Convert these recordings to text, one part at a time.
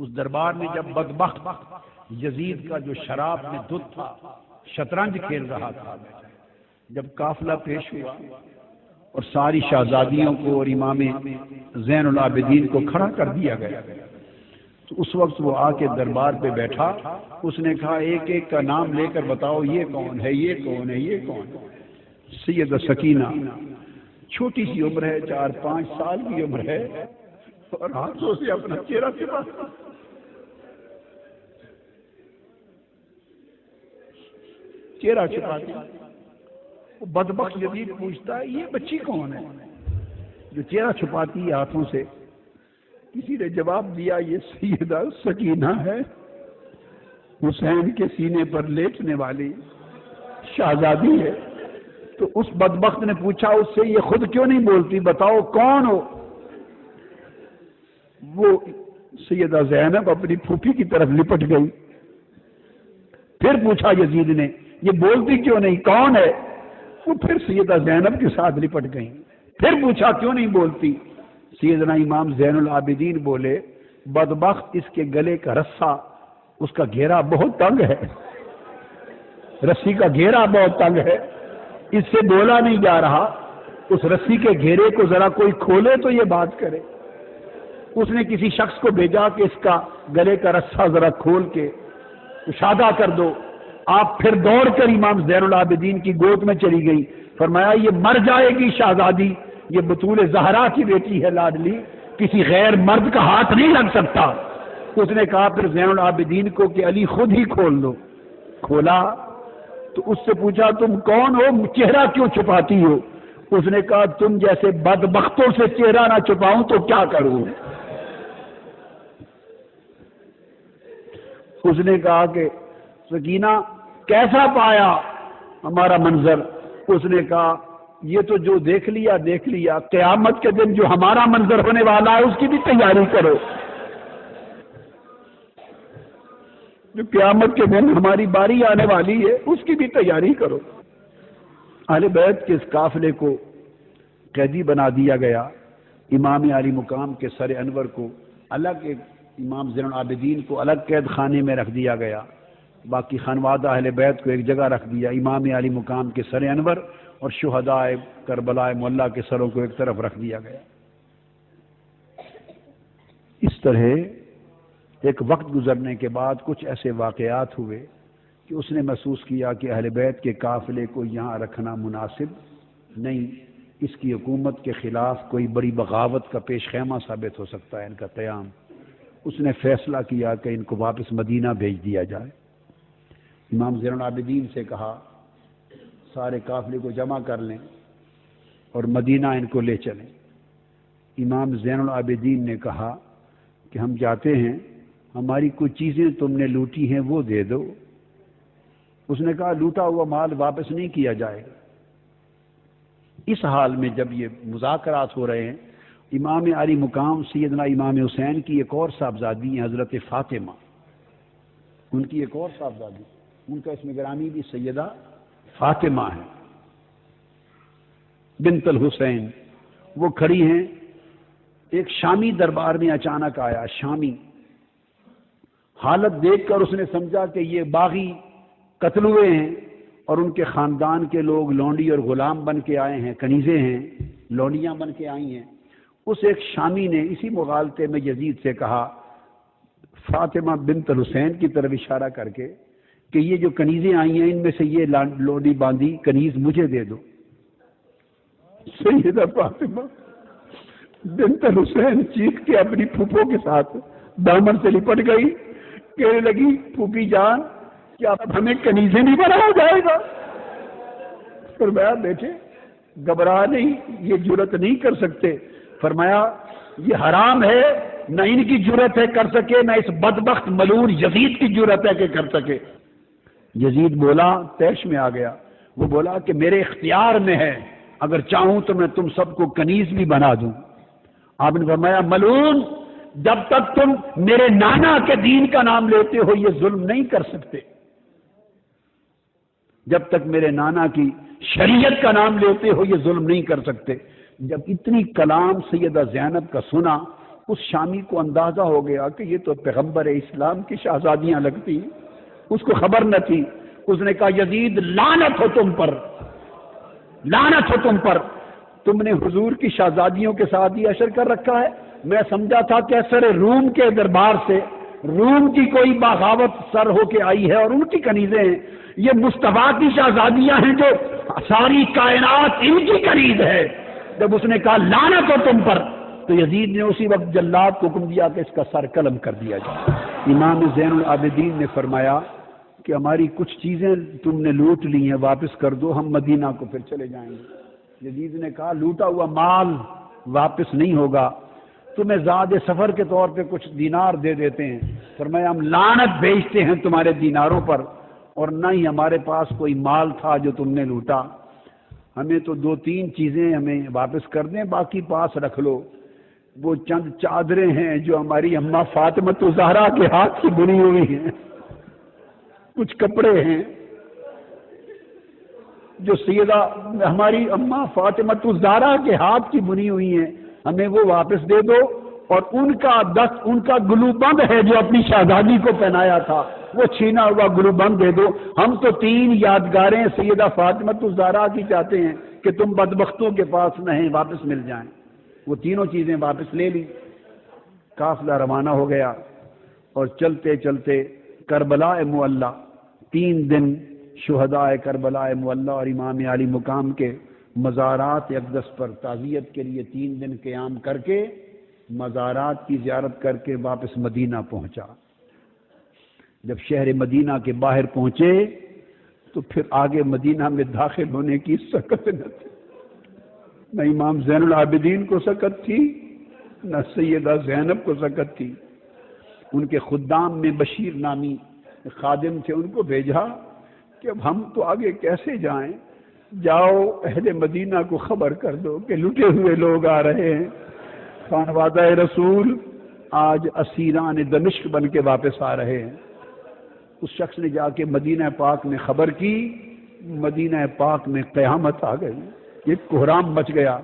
اس دربار میں جب بدبخت یزید کا جو شراب میں دھت تھا شطرنج کھیل رہا تھا، جب قافلہ پیش ہوا اور ساری شہزادیوں کو اور امام زین العابدین کو کھڑا کر دیا گیا، تو اس وقت وہ آ کے دربار پہ بیٹھا، اس نے کہا ایک ایک کا نام لے کر بتاؤ یہ کون ہے، یہ کون ہے، یہ کون ہے۔ سیدہ سکینہ چھوٹی سی عمر ہے، 4-5 سال کی عمر ہے، اور ہاتھوں سے اپنا چہرہ چھپا، چہرہ چھپاتی۔ وہ بدبخت یزید پوچھتا ہے یہ بچی کون ہے جو چہرہ چھپاتی ہے ہاتھوں سے؟ کسی نے جواب دیا یہ سیدہ سکینہ ہے، حسین کے سینے پر لیٹنے والی شہزادی ہے۔ تو اس بدبخت نے پوچھا اس سے یہ خود کیوں نہیں بولتی، بتاؤ کون ہو؟ وہ سیدہ زینب اپنی پھوپھی کی طرف لپٹ گئی۔ پھر پوچھا یزید نے یہ بولتی کیوں نہیں، کون ہے؟ وہ پھر سیدہ زینب کے ساتھ لپٹ گئی۔ پھر پوچھا کیوں نہیں بولتی؟ سیدنا امام زین العابدین بولے بدبخت اس کے گلے کا رسہ، اس کا گھیرا بہت تنگ ہے، رسی کا گھیرا بہت تنگ ہے، اس سے بولا نہیں جا رہا، اس رسی کے گھیرے کو ذرا کوئی کھولے تو یہ بات کرے۔ اس نے کسی شخص کو بھیجا کہ اس کا گلے کا رسہ ذرا کھول کے کشادہ کر دو۔ آپ پھر دوڑ کر امام زین العابدین کی گود میں چلی گئی، فرمایا یہ مر جائے گی شہزادی، یہ بطول زہرا کی بیٹی ہے لاڈلی، کسی غیر مرد کا ہاتھ نہیں لگ سکتا۔ اس نے کہا پھر زین العابدین کو کہ علی خود ہی کھول دو۔ کھولا تو اس سے پوچھا تم کون ہو، چہرہ کیوں چھپاتی ہو؟ اس نے کہا تم جیسے بدبختوں سے چہرہ نہ چھپاؤں تو کیا کروں؟ اس نے کہا کہ سکینہ کیسا پایا ہمارا منظر؟ اس نے کہا یہ تو جو دیکھ لیا دیکھ لیا، قیامت کے دن جو ہمارا منظر ہونے والا ہے اس کی بھی تیاری کرو، جو قیامت کے دن ہماری باری آنے والی ہے اس کی بھی تیاری کرو۔ اہل بیت کے اس قافلے کو قیدی بنا دیا گیا، امام علی مقام کے سر انور کو الگ، ایک امام زین العابدین کو الگ قید خانے میں رکھ دیا گیا، باقی خانوادہ اہل بیت کو ایک جگہ رکھ دیا، امام علی مقام کے سر انور اور شہداء کربلا معلیٰ کے سروں کو ایک طرف رکھ دیا گیا۔ اس طرح ایک وقت گزرنے کے بعد کچھ ایسے واقعات ہوئے کہ اس نے محسوس کیا کہ اہل بیت کے قافلے کو یہاں رکھنا مناسب نہیں، اس کی حکومت کے خلاف کوئی بڑی بغاوت کا پیش خیمہ ثابت ہو سکتا ہے ان کا قیام۔ اس نے فیصلہ کیا کہ ان کو واپس مدینہ بھیج دیا جائے۔ امام زین العابدین سے کہا سارے قافلے کو جمع کر لیں اور مدینہ ان کو لے چلیں۔ امام زین العابدین نے کہا کہ ہم جاتے ہیں، ہماری کچھ چیزیں تم نے لوٹی ہیں وہ دے دو۔ اس نے کہا لوٹا ہوا مال واپس نہیں کیا جائے گا۔ اس حال میں جب یہ مذاکرات ہو رہے ہیں، امام علی مقام سیدنا امام حسین کی ایک اور صاحبزادی ہیں حضرت فاطمہ، ان کی ایک اور صاحبزادی، ان کا اسم گرامی بھی سیدہ فاطمہ ہے بنت الحسین، وہ کھڑی ہیں۔ ایک شامی دربار میں اچانک آیا، شامی، حالت دیکھ کر اس نے سمجھا کہ یہ باغی قتل ہوئے ہیں اور ان کے خاندان کے لوگ لونڈی اور غلام بن کے آئے ہیں، کنیزیں ہیں، لونڈیاں بن کے آئی ہیں۔ اس ایک شامی نے اسی مغالطے میں یزید سے کہا فاطمہ بنت الحسین کی طرف اشارہ کر کے کہ یہ جو کنیزیں آئی ہیں ان میں سے یہ لونڈی باندھی کنیز مجھے دے دو۔ سیدہ فاطمہ بنت الحسین چیخ کے اپنی پھوپھوں کے ساتھ دامن سے لپٹ گئی، کہنے لگی پھوپھی جان کیا ہمیں کنیزیں نہیں بنایا جائے گا؟ فرمایا بیٹے گھبرا نہیں، یہ جرت نہیں کر سکتے۔ فرمایا یہ حرام ہے، نہ ان کی جرت ہے کر سکے، نہ اس بدبخت ملعون یزید کی جرت ہے کہ کر سکے۔ یزید بولا، طیش میں آ گیا، وہ بولا کہ میرے اختیار میں ہے، اگر چاہوں تو میں تم سب کو کنیز بھی بنا دوں۔ آپ نے فرمایا ملعون، جب تک تم میرے نانا کے دین کا نام لیتے ہو یہ ظلم نہیں کر سکتے، جب تک میرے نانا کی شریعت کا نام لیتے ہو یہ ظلم نہیں کر سکتے۔ جب اتنی کلام سیدہ زینب کا سنا، اس شامی کو اندازہ ہو گیا کہ یہ تو پیغمبر اسلام کی شہزادیاں لگتی ہیں، اس کو خبر نہ تھی۔ اس نے کہا یزید لعنت ہو تم پر، لعنت ہو تم پر، تم نے حضور کی شہزادیوں کے ساتھ یہ اشر کر رکھا ہے۔ میں سمجھا تھا کیسر روم کے دربار سے روم کی کوئی بغاوت سر ہو کے آئی ہے اور ان کی کنیزیں ہیں، یہ مصطفیٰ کی شہزادیاں ہیں جو ساری کائنات ان کی کنیز ہے۔ جب اس نے کہا لعنت ہو تم پر، تو یزید نے اسی وقت جلاد کو حکم دیا کہ اس کا سر قلم کر دیا جائے۔ امام زین العابدین نے فرمایا کہ ہماری کچھ چیزیں تم نے لوٹ لی ہیں، واپس کر دو، ہم مدینہ کو پھر چلے جائیں گے۔ یزید نے کہا لوٹا ہوا مال واپس نہیں ہوگا، تمہیں زاد سفر کے طور پہ کچھ دینار دے دیتے ہیں۔ فرمایا ہم لعنت بھیجتے ہیں تمہارے دیناروں پر، اور نہ ہی ہمارے پاس کوئی مال تھا جو تم نے لوٹا، ہمیں تو 2-3 چیزیں ہمیں واپس کر دیں، باقی پاس رکھ لو۔ وہ چند چادریں ہیں جو ہماری اماں فاطمہ الزہرا کے ہاتھ کی بنی ہوئی ہیں، کچھ کپڑے ہیں جو سیدہ ہماری اماں فاطمہ الزہرا کے ہاتھ کی بنی ہوئی ہیں، ہمیں وہ واپس دے دو، اور ان کا گلو بند ہے جو اپنی شہزادی کو پہنایا تھا، وہ چھینا ہوا گلو بند دے دو۔ ہم تو 3 یادگاریں سیدہ فاطمہ الزہرا کی چاہتے ہیں کہ تم بدبختوں کے پاس نہیں، واپس مل جائیں۔ وہ تینوں چیزیں واپس لے لی۔ قافلہ روانہ ہو گیا اور چلتے چلتے کربلا معلی، 3 دن شہداء کربلا معلی اور امام علی مقام کے مزارات اقدس پر تعزیت کے لیے 3 دن قیام کر کے مزارات کی زیارت کر کے واپس مدینہ پہنچا۔ جب شہر مدینہ کے باہر پہنچے تو پھر آگے مدینہ میں داخل ہونے کی سکت نہ تھی، نہ امام زین العابدین کو سکت تھی، نہ سیدہ زینب کو سکت تھی۔ ان کے خدام میں بشیر نامی خادم تھے، ان کو بھیجا کہ اب ہم تو آگے کیسے جائیں، جاؤ اہل مدینہ کو خبر کر دو کہ لٹے ہوئے لوگ آ رہے ہیں، خانوادہ رسول آج اسیران دمشق بن کے واپس آ رہے ہیں۔ اس شخص نے جا کے مدینہ پاک میں خبر کی، مدینہ پاک میں قیامت آ گئی، ایک کوہرام مچ گیا۔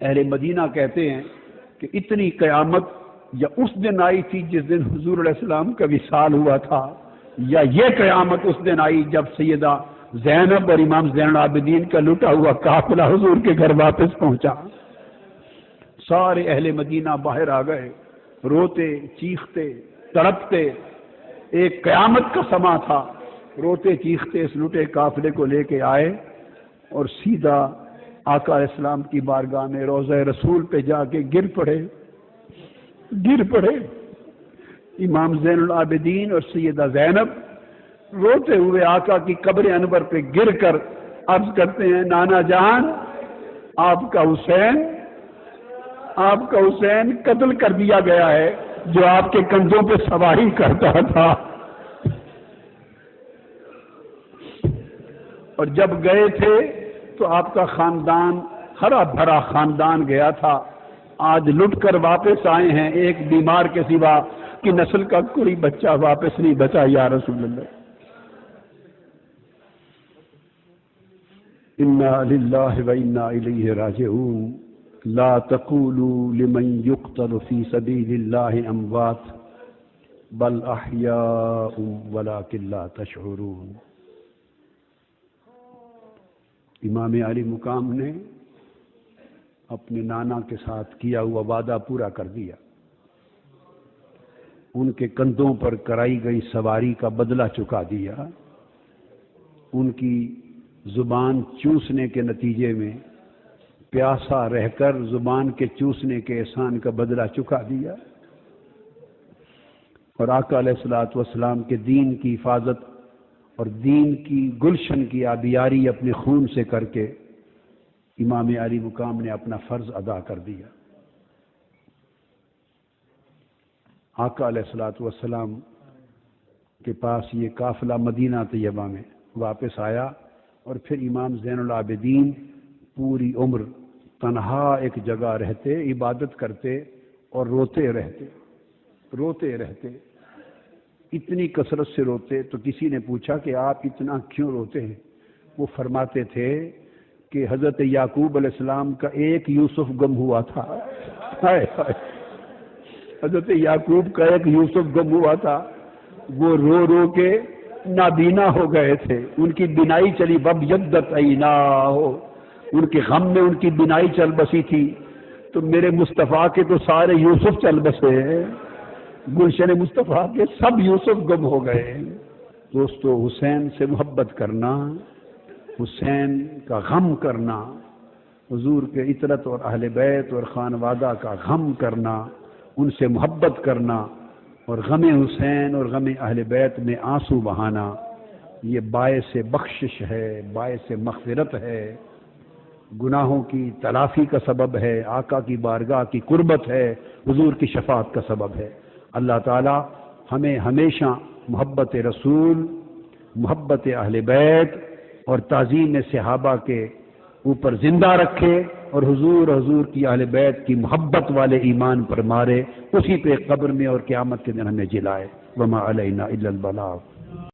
اہل مدینہ کہتے ہیں کہ اتنی قیامت یا اس دن آئی تھی جس دن حضور علیہ السلام کا وصال ہوا تھا، یا یہ قیامت اس دن آئی جب سیدہ زینب اور امام زین العابدین کا لٹا ہوا قافلہ حضور کے گھر واپس پہنچا۔ سارے اہل مدینہ باہر آ گئے، روتے چیختے تڑپتے، ایک قیامت کا سما تھا، روتے چیختے اس لٹے قافلے کو لے کے آئے اور سیدھا آقا علیہ السلام کی بارگاہ میں روضہ رسول پہ جا کے گر پڑے۔ امام زین العابدین اور سیدہ زینب روتے ہوئے آقا کی قبر انور پہ گر کر عرض کرتے ہیں نانا جان، آپ کا حسین قتل کر دیا گیا ہے جو آپ کے کندھوں پہ سواری کرتا تھا۔ اور جب گئے تھے تو آپ کا خاندان ہرا بھرا خاندان گیا تھا، آج لٹ کر واپس آئے ہیں، ایک بیمار کے سوا کی نسل کا کوئی بچہ واپس نہیں بچا یا رسول اللہ۔ انا للہ و انا الیہ راجعون لا تقولوا لمن يقتل في سبيل الله اموات بل احیاء ولكن لا تشعرون۔ امام علی مقام نے اپنے نانا کے ساتھ کیا ہوا وعدہ پورا کر دیا، ان کے کندھوں پر کرائی گئی سواری کا بدلہ چکا دیا، ان کی زبان چوسنے کے نتیجے میں پیاسا رہ کر زبان کے چوسنے کے احسان کا بدلہ چکا دیا، اور آقا علیہ الصلوۃ والسلام کے دین کی حفاظت اور دین کی گلشن کی آبیاری اپنے خون سے کر کے امام علی مقام نے اپنا فرض ادا کر دیا۔ آقا علیہ الصلوۃ والسلام کے پاس یہ قافلہ مدینہ طیبہ میں واپس آیا، اور پھر امام زین العابدین پوری عمر تنہا ایک جگہ رہتے، عبادت کرتے اور روتے رہتے، اتنی کثرت سے روتے۔ تو کسی نے پوچھا کہ آپ اتنا کیوں روتے ہیں؟ وہ فرماتے تھے کہ حضرت یعقوب علیہ السلام کا ایک یوسف گم ہوا تھا. ہائے ہائے، حضرت یعقوب کا ایک یوسف گم ہوا تھا. وہ رو رو کے نابینا ہو گئے تھے، ان کی بینائی چلی. بب یدت عیناہ، ان کے غم میں ان کی بینائی چل بسی تھی. تو میرے مصطفیٰ کے تو سارے یوسف چل بسے، گلشن مصطفیٰ کے سب یوسف گم ہو گئے. دوستو، حسین سے محبت کرنا، حسین کا غم کرنا، حضور کے عطرت اور اہل بیت اور خانوادہ کا غم کرنا، ان سے محبت کرنا اور غم حسین اور غم اہل بیت میں آنسو بہانا، یہ باعث بخشش ہے، باعث مغفرت ہے، گناہوں کی تلافی کا سبب ہے، آقا کی بارگاہ کی قربت ہے، حضور کی شفاعت کا سبب ہے. اللہ تعالی ہمیں ہمیشہ محبت رسول، محبت اہل بیت اور تعظیم صحابہ کے اوپر زندہ رکھے، اور حضور کی اہل بیت کی محبت والے ایمان پر مارے، اسی پہ قبر میں اور قیامت کے دن ہمیں جلائے. وما علینا الا البلاغ.